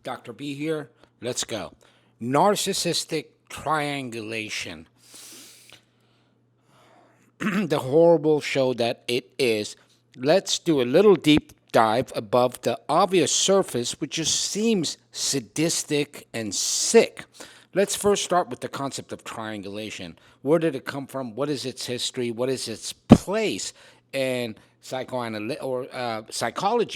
Dr. B here. Let's go. Narcissistic triangulation. The horrible show that it is. Let's do a little deep dive above the obvious surface, which just seems sadistic and sick. Let's first start with the concept of triangulation. Where did it come from? What is its history? What is its place in psychology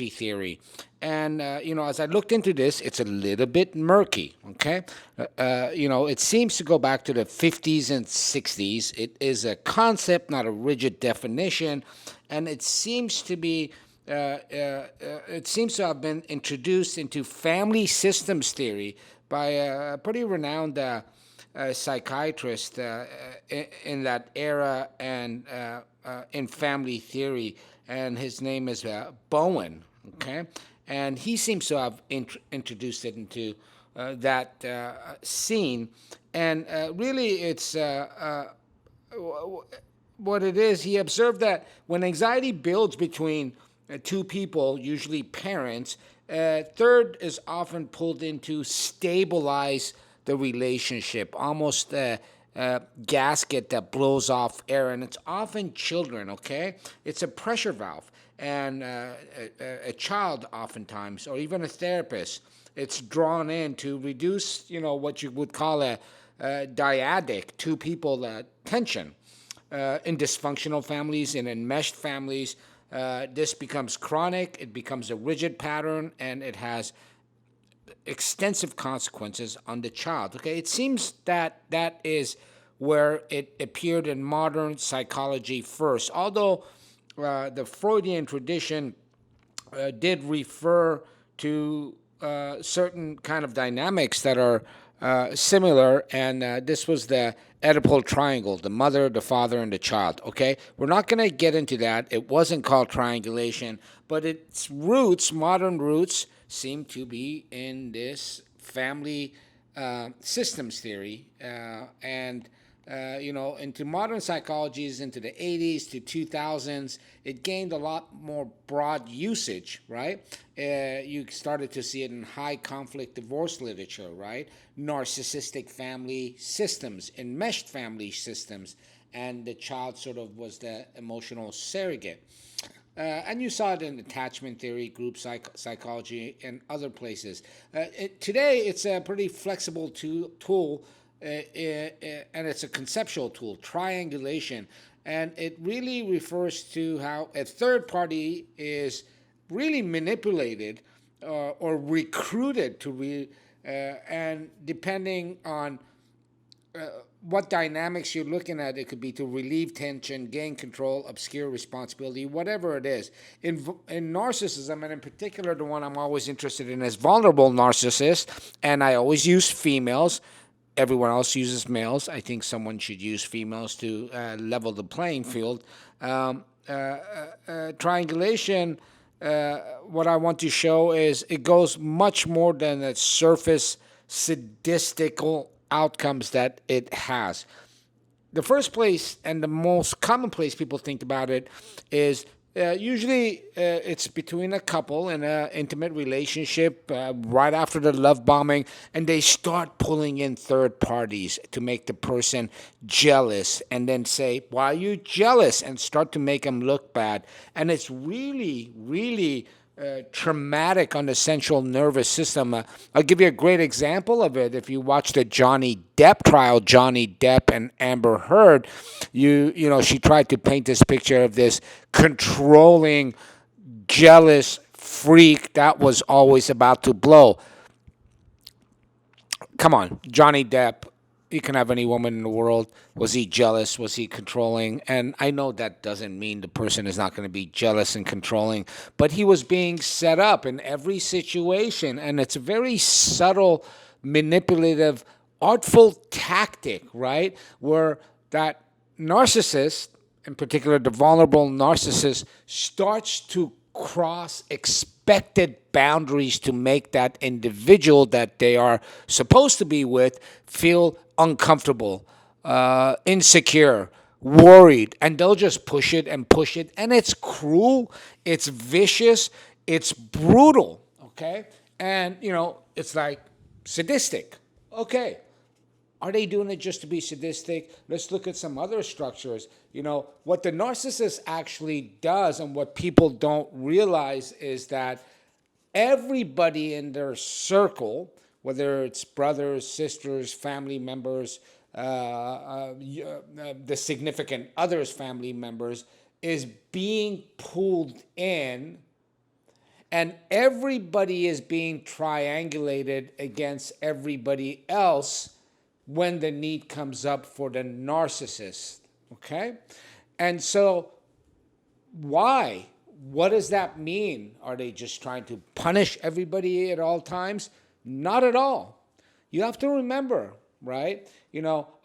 theory? And as I looked into this, it's a little bit murky. Okay, it seems to go back to the 50s and 60s. It is a concept, not a rigid definition, and it seems to be it seems to have been introduced into family systems theory by a pretty renowned psychiatrist in that era and in family theory, and his name is Bowen. Okay, and he seems to have introduced it into that scene, and really, it's what it is. He observed that when anxiety builds between two people, usually parents, third is often pulled in to stabilize the relationship, almost a gasket that blows off air, and it's often children. Okay, it's a pressure valve, and a child oftentimes, or even a therapist, it's drawn in to reduce, what you would call a dyadic, two people tension. In dysfunctional families and enmeshed families, this becomes chronic, it becomes a rigid pattern, and it has extensive consequences on the child. Okay, it seems that that is where it appeared in modern psychology first, although the Freudian tradition did refer to certain kind of dynamics that are similar, and this was the Oedipal triangle, the mother, the father, and the child. Okay, we're not going to get into that. It wasn't called triangulation, but its roots, modern roots, seem to be in this family systems theory, and into modern psychologies, into the 80s to 2000s, it gained a lot more broad usage, right? You started to see it in high conflict divorce literature, right? Narcissistic family systems, enmeshed family systems, and the child sort of was the emotional surrogate. And you saw it in attachment theory, group psychology, and other places. Today, it's a pretty flexible tool, and it's a conceptual tool, triangulation. And it really refers to how a third party is really manipulated or recruited and depending on what dynamics you're looking at, it could be to relieve tension, gain control, obscure responsibility, whatever it is. In narcissism, and in particular, the one I'm always interested in is vulnerable narcissists, and I always use females. Everyone else uses males. I think someone should use females to level the playing field. Triangulation, what I want to show is it goes much more than the surface sadistical outcomes that it has. The first place and the most common place people think about it is usually it's between a couple in an intimate relationship right after the love bombing, and they start pulling in third parties to make the person jealous, and then say, "Why are you jealous?" and start to make them look bad. And it's really, really traumatic on the central nervous system. I'll give you a great example of it. If you watch the Johnny Depp trial, Johnny Depp and Amber Heard, she tried to paint this picture of this controlling, jealous freak that was always about to blow. Come on, Johnny Depp. You can have any woman in the world. Was he jealous? Was he controlling? And I know that doesn't mean the person is not going to be jealous and controlling, but he was being set up in every situation. And it's a very subtle, manipulative, artful tactic, right? Where that narcissist, in particular the vulnerable narcissist, starts to cross expected boundaries to make that individual that they are supposed to be with feel uncomfortable, insecure, worried, and they'll just push it and push it. And it's cruel, it's vicious, it's brutal, okay? And, it's like sadistic. Okay. Are they doing it just to be sadistic? Let's look at some other structures. What the narcissist actually does and what people don't realize is that everybody in their circle, whether it's brothers, sisters, family members, the significant others' family members, is being pulled in, and everybody is being triangulated against everybody else when the need comes up for the narcissist. Okay? And so, why? What does that mean? Are they just trying to punish everybody at all times? Not at all. You have to remember, right?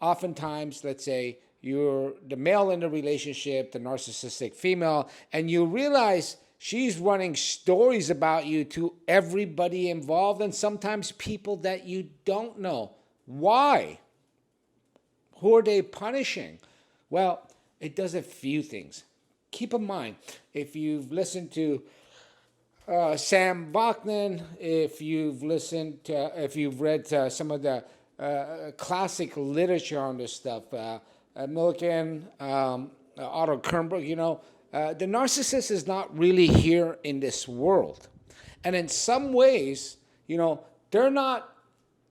Oftentimes, let's say you're the male in the relationship, the narcissistic female, and you realize she's running stories about you to everybody involved, and sometimes people that you don't know. Why? Who are they punishing? Well, it does a few things. Keep in mind, if you've listened to Sam Bachman, if you've read some of the classic literature on this stuff, Millikan, Otto Kernberg, the narcissist is not really here in this world. And in some ways, they're not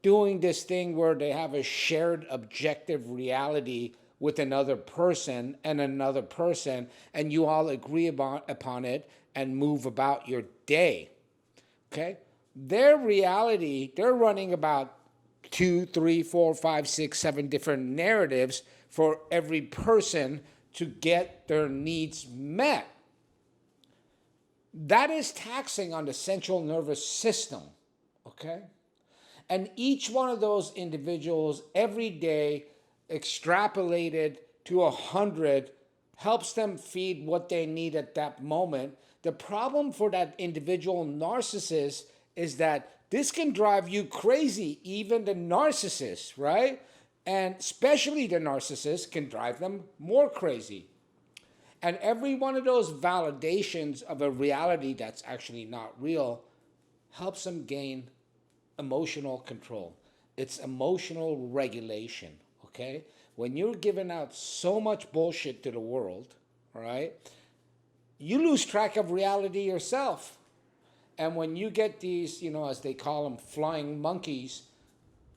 doing this thing where they have a shared objective reality with another person, and you all agree upon it and move about your day. Okay? Their reality, they're running about 2, 3, 4, 5, 6, 7 different narratives for every person to get their needs met. That is taxing on the central nervous system. Okay? And each one of those individuals every day extrapolated to 100 helps them feed what they need at that moment. The problem for that individual narcissist is that this can drive you crazy, even the narcissist, right? And especially the narcissist can drive them more crazy. And every one of those validations of a reality that's actually not real helps them gain emotional control. It's emotional regulation, okay? When you're giving out so much bullshit to the world, all right, you lose track of reality yourself. And when you get these, as they call them, flying monkeys,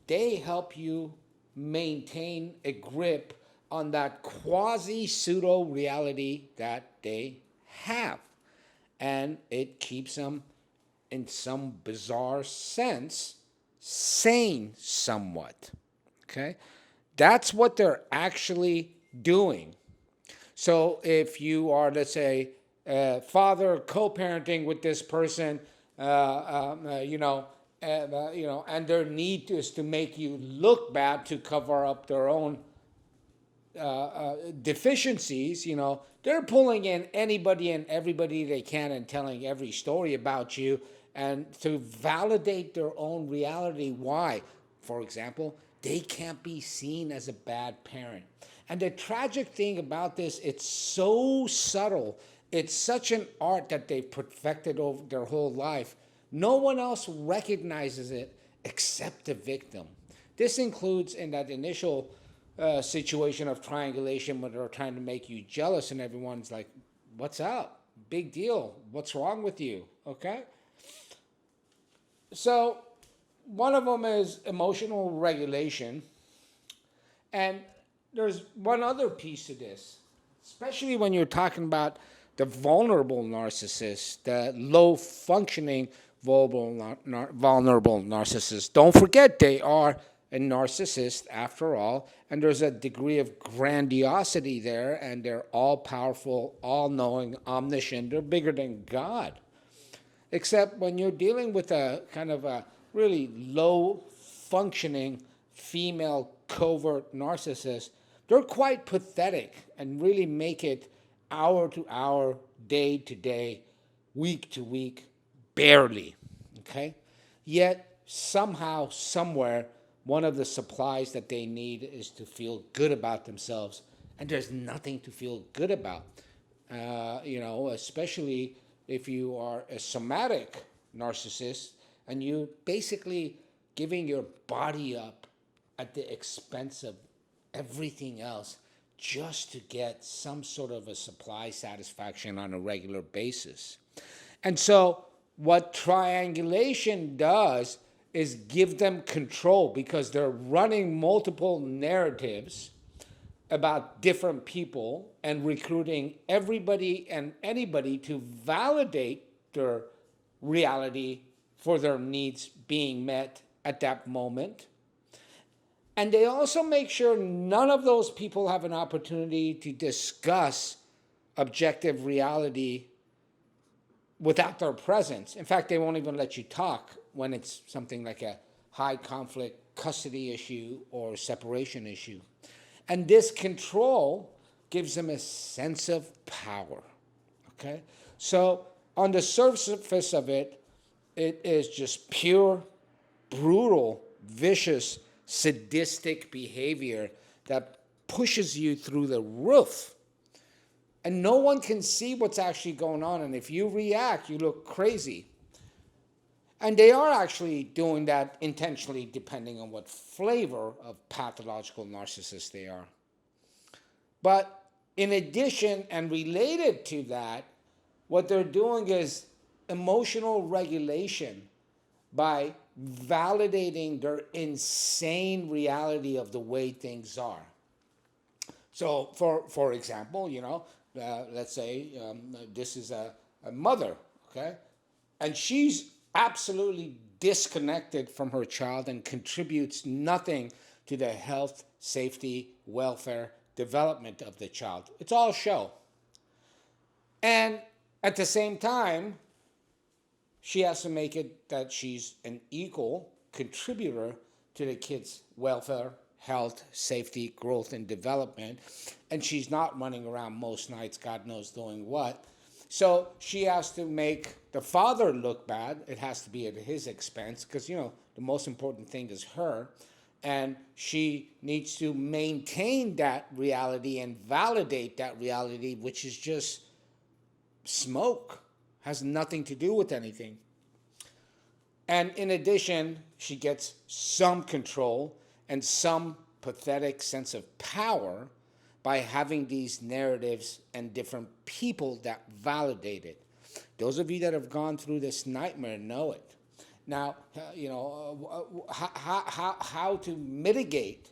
they help you maintain a grip on that quasi-pseudo reality that they have. And it keeps them, in some bizarre sense, sane somewhat. Okay? That's what they're actually doing. So if you are, let's say, father co-parenting with this person, and their need is to make you look bad to cover up their own deficiencies, they're pulling in anybody and everybody they can and telling every story about you and to validate their own reality. Why? For example, they can't be seen as a bad parent. And the tragic thing about this, it's so subtle. It's such an art that they've perfected over their whole life. No one else recognizes it except the victim. This includes in that initial situation of triangulation when they're trying to make you jealous and everyone's like, what's up? Big deal. What's wrong with you? Okay? So one of them is emotional regulation. And there's one other piece to this, especially when you're talking about the vulnerable narcissist, the low-functioning vulnerable narcissist. Don't forget, they are a narcissist after all, and there's a degree of grandiosity there, and they're all-powerful, all-knowing, omniscient. They're bigger than God. Except when you're dealing with a kind of a really low-functioning female covert narcissist, they're quite pathetic and really make it hour to hour, day to day, week to week, barely, okay? Yet somehow, somewhere, one of the supplies that they need is to feel good about themselves, and there's nothing to feel good about, especially if you are a somatic narcissist, and you basically giving your body up at the expense of everything else just to get some sort of a supply satisfaction on a regular basis. And so what triangulation does is give them control because they're running multiple narratives about different people and recruiting everybody and anybody to validate their reality for their needs being met at that moment. And they also make sure none of those people have an opportunity to discuss objective reality without their presence. In fact, they won't even let you talk when it's something like a high conflict custody issue or separation issue. And this control gives them a sense of power. Okay? So on the surface of it, it is just pure, brutal, vicious, sadistic behavior that pushes you through the roof. And no one can see what's actually going on. And if you react, you look crazy. And they are actually doing that intentionally, depending on what flavor of pathological narcissist they are. But in addition and related to that, what they're doing is emotional regulation by validating their insane reality of the way things are. So, for example, let's say this is a mother, okay? And she's absolutely disconnected from her child and contributes nothing to the health, safety, welfare, development of the child. It's all show. And at the same time, she has to make it that she's an equal contributor to the kid's welfare, health, safety, growth, and development. And she's not running around most nights, God knows doing what. So she has to make the father look bad. It has to be at his expense because, the most important thing is her. And she needs to maintain that reality and validate that reality, which is just smoke. Has nothing to do with anything. And in addition, she gets some control and some pathetic sense of power by having these narratives and different people that validate it. Those of you that have gone through this nightmare know it. Now, how to mitigate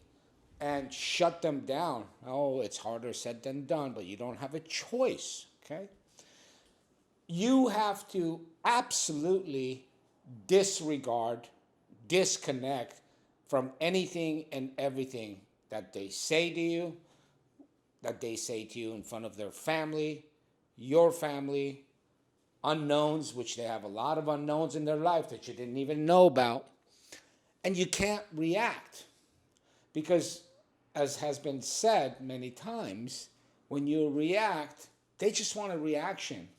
and shut them down. Oh, it's harder said than done, but you don't have a choice, okay? You have to absolutely disregard, disconnect from anything and everything that they say to you, in front of their family, your family, unknowns, which they have a lot of unknowns in their life that you didn't even know about. And you can't react because, as has been said many times, when you react, they just want a reaction.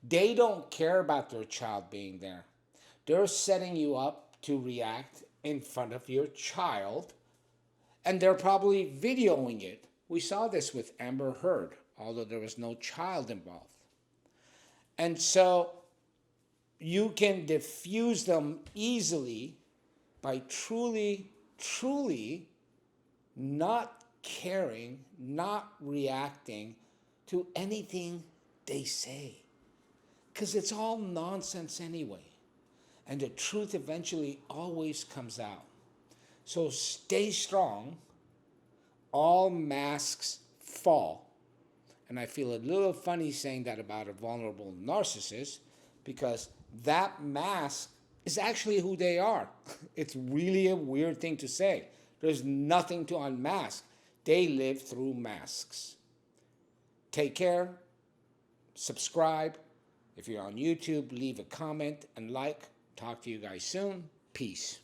They don't care about their child being there. They're setting you up to react in front of your child, and they're probably videoing it. We saw this with Amber Heard, although there was no child involved. And so you can diffuse them easily by truly, truly not caring, not reacting to anything they say. Because it's all nonsense anyway. And the truth eventually always comes out. So stay strong. All masks fall. And I feel a little funny saying that about a vulnerable narcissist because that mask is actually who they are. It's really a weird thing to say. There's nothing to unmask. They live through masks. Take care. Subscribe. If you're on YouTube, leave a comment and like. Talk to you guys soon. Peace.